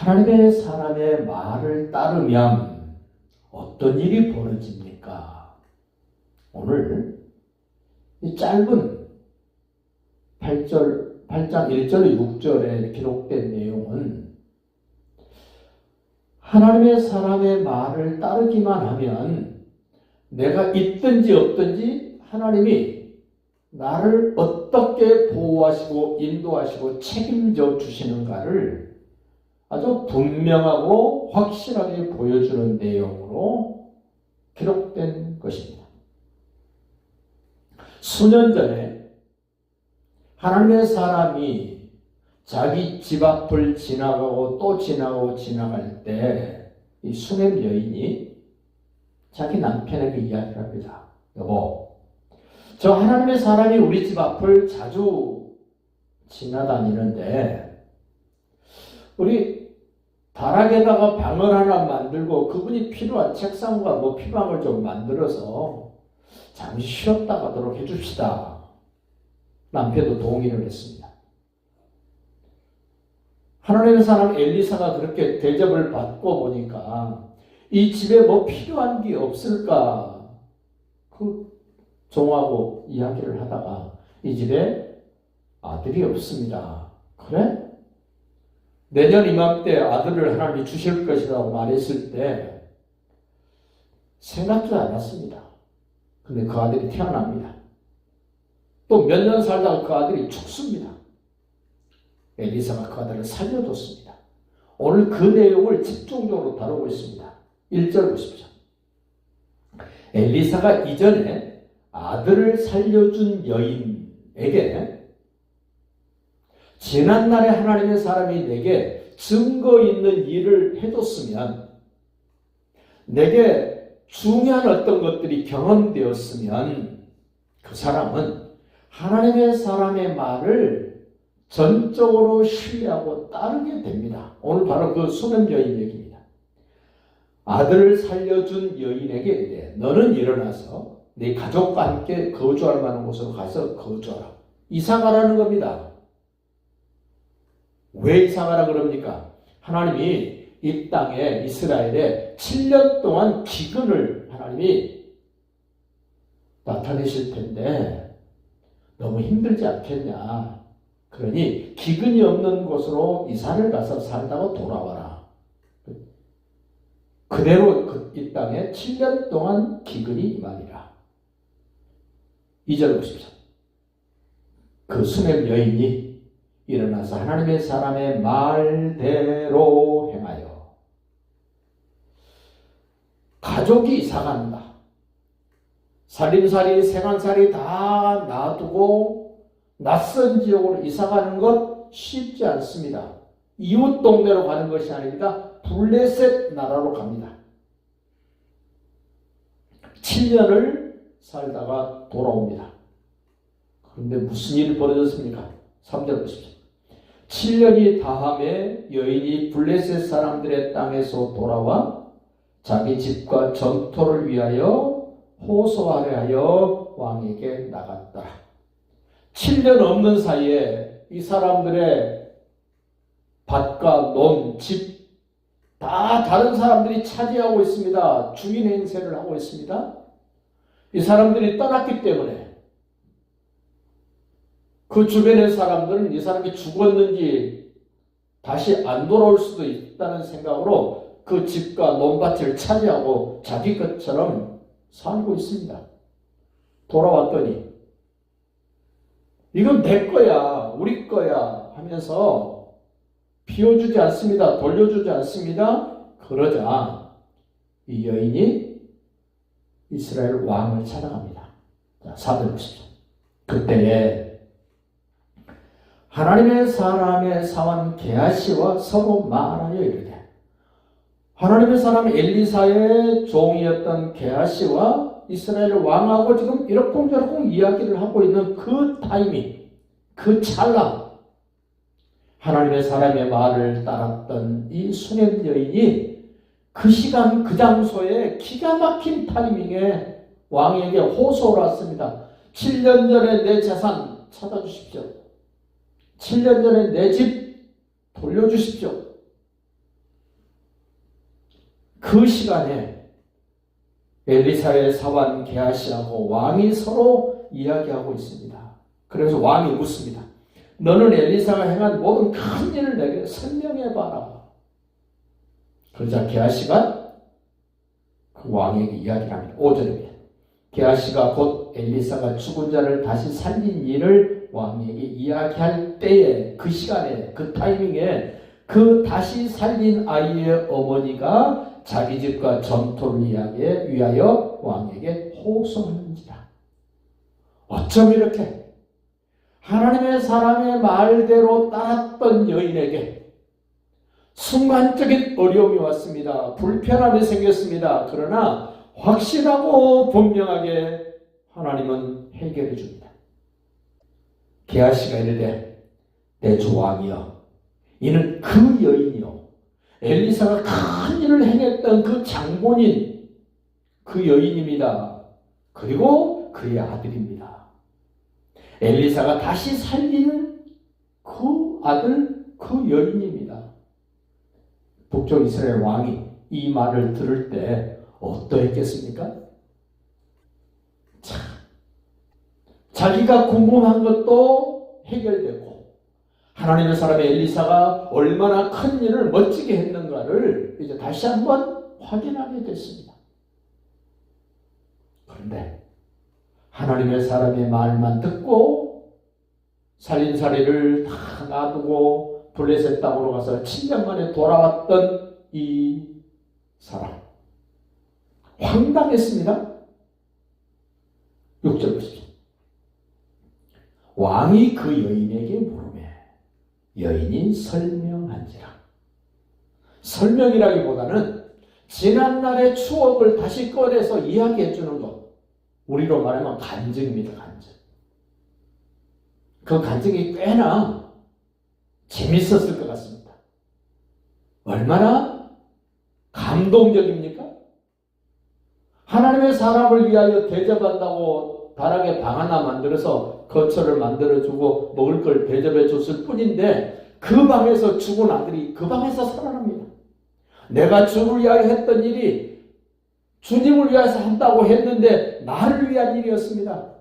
하나님의 사람의 말을 따르면 어떤 일이 벌어집니까? 오늘 이 짧은 8장 1절 6절에 기록된 내용은 하나님의 사람의 말을 따르기만 하면 내가 있든지 없든지 하나님이 나를 어떻게 보호하시고 인도하시고 책임져 주시는가를 아주 분명하고 확실하게 보여주는 내용으로 기록된 것입니다. 수년 전에 하나님의 사람이 자기 집 앞을 지나가고 또 지나가고 지나갈 때 이 수넴 여인이 자기 남편에게 이야기를 합니다. 여보, 저 하나님의 사람이 우리 집 앞을 자주 지나다니는데 우리 다락에다가 방을 하나 만들고 그분이 필요한 책상과 뭐 필요한 걸 좀 만들어서 잠시 쉬었다 가도록 해줍시다. 남편도 동의를 했습니다. 하나님의 사람 엘리사가 그렇게 대접을 받고 보니까 이 집에 뭐 필요한 게 없을까? 그 종하고 이야기를 하다가 이 집에 아들이 없습니다. 그래? 내년 이맘때 아들을 하나님이 주실 것이라고 말했을 때 생각도 않았습니다. 근데 그 아들이 태어납니다. 또 몇 년 살다가 그 아들이 죽습니다. 엘리사가 그 아들을 살려줬습니다. 오늘 그 내용을 집중적으로 다루고 있습니다. 1절 보십시오. 엘리사가 이전에 아들을 살려준 여인에게 지난날에 하나님의 사람이 내게 증거 있는 일을 해줬으면, 내게 중요한 어떤 것들이 경험되었으면 그 사람은 하나님의 사람의 말을 전적으로 신뢰하고 따르게 됩니다. 오늘 바로 그 수넴 여인 얘기입니다. 아들을 살려준 여인에게 이래, 너는 일어나서 네 가족과 함께 거주할 만한 곳으로 가서 거주하라. 이사 가라는 겁니다. 왜 이사 가라 그럽니까? 하나님이 이 땅에 이스라엘에 7년 동안 기근을 하나님이 나타내실 텐데 너무 힘들지 않겠냐. 그러니 기근이 없는 곳으로 이사를 가서 살다가 돌아와라. 그대로 이 땅에 7년 동안 기근이 임하리라. 2절 보십시오. 그 수넴 여인이 일어나서 하나님의 사람의 말대로 행하여 가족이 이사간다. 살림살이 생활살이 다 놔두고 낯선 지역으로 이사가는 것 쉽지 않습니다. 이웃 동네로 가는 것이 아닙니다. 블레셋 나라로 갑니다. 7년을 살다가 돌아옵니다. 그런데 무슨 일이 벌어졌습니까? 3절 보십시오. 7년이 다함에 여인이 블레셋 사람들의 땅에서 돌아와 자기 집과 전토를 위하여 호소하려 하여 왕에게 나갔다. 7년 없는 사이에 이 사람들의 밭과 논, 집 다 다른 사람들이 차지하고 있습니다. 주인 행세를 하고 있습니다. 이 사람들이 떠났기 때문에 그 주변의 사람들은 이 사람이 죽었는지 다시 안 돌아올 수도 있다는 생각으로 그 집과 논밭을 차지하고 자기 것처럼 살고 있습니다. 돌아왔더니 이건 내 거야, 우리 거야 하면서 비워주지 않습니다. 돌려주지 않습니다. 그러자 이 여인이 이스라엘 왕을 찾아갑니다. 자, 4절 보십시오. 그때에 하나님의 사람의 사원 게하시와 서로 말하여 이르되, 하나님의 사람 엘리사의 종이었던 게하시와 이스라엘 왕하고 지금 이러쿵저러쿵 이야기를 하고 있는 그 타이밍, 그 찰나, 하나님의 사람의 말을 따랐던 이 수넴 여인이 그 시간 그 장소에 기가 막힌 타이밍에 왕에게 호소를 했습니다. 7년 전에 내 재산 찾아주십시오. 7년 전에 내 집 돌려주십시오. 그 시간에 엘리사의 사환 게하시하고 왕이 서로 이야기하고 있습니다. 그래서 왕이 묻습니다. 너는 엘리사가 행한 모든 큰 일을 내게 설명해봐라. 그러자 게하시가 그 왕에게 이야기를 합니다. 5절입니다. 게하시가 곧 엘리사가 죽은 자를 다시 살린 일을 왕에게 이야기할 때에, 그 시간에, 그 타이밍에 그 다시 살린 아이의 어머니가 자기 집과 전토를 위하여 왕에게 호송하는지라. 어쩜 이렇게 하나님의 사람의 말대로 따랐던 여인에게 순간적인 어려움이 왔습니다. 불편함이 생겼습니다. 그러나 확실하고 분명하게 하나님은 해결해 줍니다. 게하시가 이르되 내 주 왕이여, 이는 그 여인이요 엘리사가 큰 일을 행했던 그 장본인 그 여인입니다. 그리고 그의 아들입니다. 엘리사가 다시 살린 그 아들, 그 여인입니다. 북쪽 이스라엘 왕이 이 말을 들을 때 어떠했겠습니까? 참, 자기가 궁금한 것도 해결되고 하나님의 사람의 엘리사가 얼마나 큰 일을 멋지게 했는가를 이제 다시 한번 확인하게 됐습니다. 그런데 하나님의 사람의 말만 듣고 살림살이를 다 놔두고 블레셋 땅으로 가서 7년 만에 돌아왔던 이 사람, 황당했습니다. 6절 보십시오. 왕이 그 여인에게 물으매 여인이 설명한지라. 설명이라기보다는 지난날의 추억을 다시 꺼내서 이야기해 주는 것, 우리로 말하면 간증입니다. 간증. 그 간증이 꽤나 재밌었을 것 같습니다. 얼마나 감동적입니까? 하나님의 사람을 위하여 대접한다고 다락에 방 하나 만들어서 거처를 만들어주고 먹을 걸 대접해 줬을 뿐인데 그 방에서 죽은 아들이 그 방에서 살아납니다. 내가 주를 위하여 했던 일이 주님을 위해서 한다고 했는데 나를 위한 일이었습니다.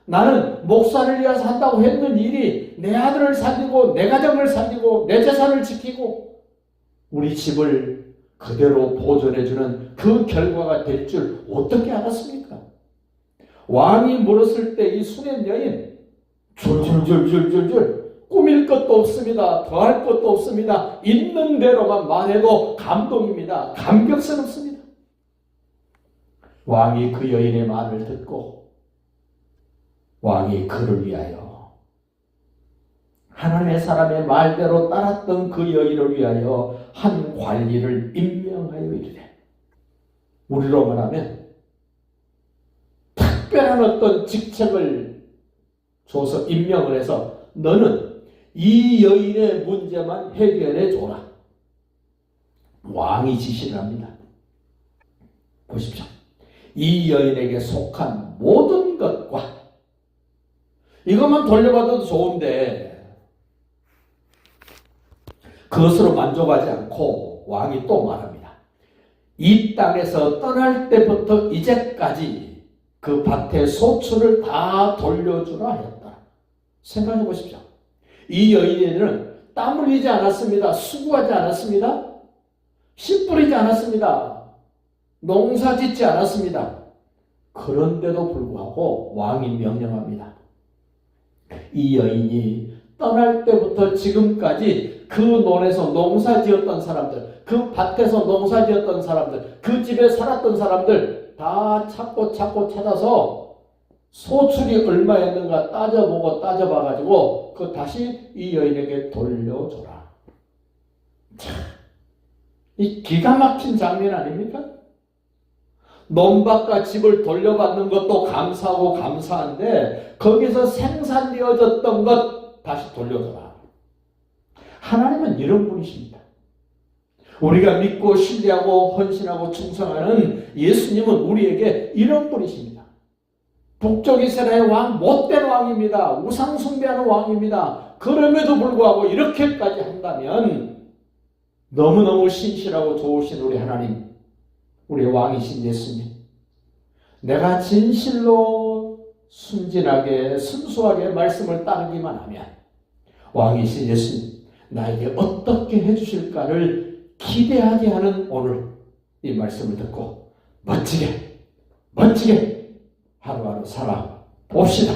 나는 목사를 위해서 한다고 했던 일이 내 아들을 살리고 내 가정을 살리고 내 재산을 지키고 우리 집을 그대로 보존해주는 그 결과가 될 줄 어떻게 알았습니까? 왕이 물었을 때 이 수냄 여인 줄줄줄줄줄줄 꾸밀 것도 없습니다. 더할 것도 없습니다. 있는 대로만 말해도 감동입니다. 감격스럽습니다. 왕이 그 여인의 말을 듣고 왕이 그를 위하여 하나님의 사람의 말대로 따랐던 그 여인을 위하여 한 관리를 임명하여 이르되, 우리로 말하면 특별한 어떤 직책을 줘서 임명을 해서 너는 이 여인의 문제만 해결해 줘라. 왕이 지시를 합니다. 보십시오. 이 여인에게 속한 모든 것과, 이것만 돌려받아도 좋은데 그것으로 만족하지 않고 왕이 또 말합니다. 이 땅에서 떠날 때부터 이제까지 그 밭의 소출을 다 돌려주라 했다. 생각해 보십시오. 이 여인에는 땀 흘리지 않았습니다. 수고하지 않았습니다. 씨 뿌리지 않았습니다. 농사 짓지 않았습니다. 그런데도 불구하고 왕이 명령합니다. 이 여인이 떠날 때부터 지금까지 그 논에서 농사 지었던 사람들, 그 밭에서 농사 지었던 사람들, 그 집에 살았던 사람들 다 찾고 찾아서 소출이 얼마였는가 따져보고 따져봐가지고 그 다시 이 여인에게 돌려줘라. 참, 이 기가 막힌 장면 아닙니까? 논밭과 집을 돌려받는 것도 감사하고 감사한데 거기서 생산되어졌던 것 다시 돌려줘라. 하나님은 이런 분이십니다. 우리가 믿고 신뢰하고 헌신하고 충성하는 예수님은 우리에게 이런 분이십니다. 북쪽 이스라엘 왕, 못된 왕입니다. 우상 숭배하는 왕입니다. 그럼에도 불구하고 이렇게까지 한다면 너무너무 신실하고 좋으신 우리 하나님, 우리 왕이신 예수님, 내가 진실로 순진하게 순수하게 말씀을 따르기만 하면 왕이신 예수님 나에게 어떻게 해주실까를 기대하게 하는 오늘 이 말씀을 듣고 멋지게 하루하루 살아봅시다.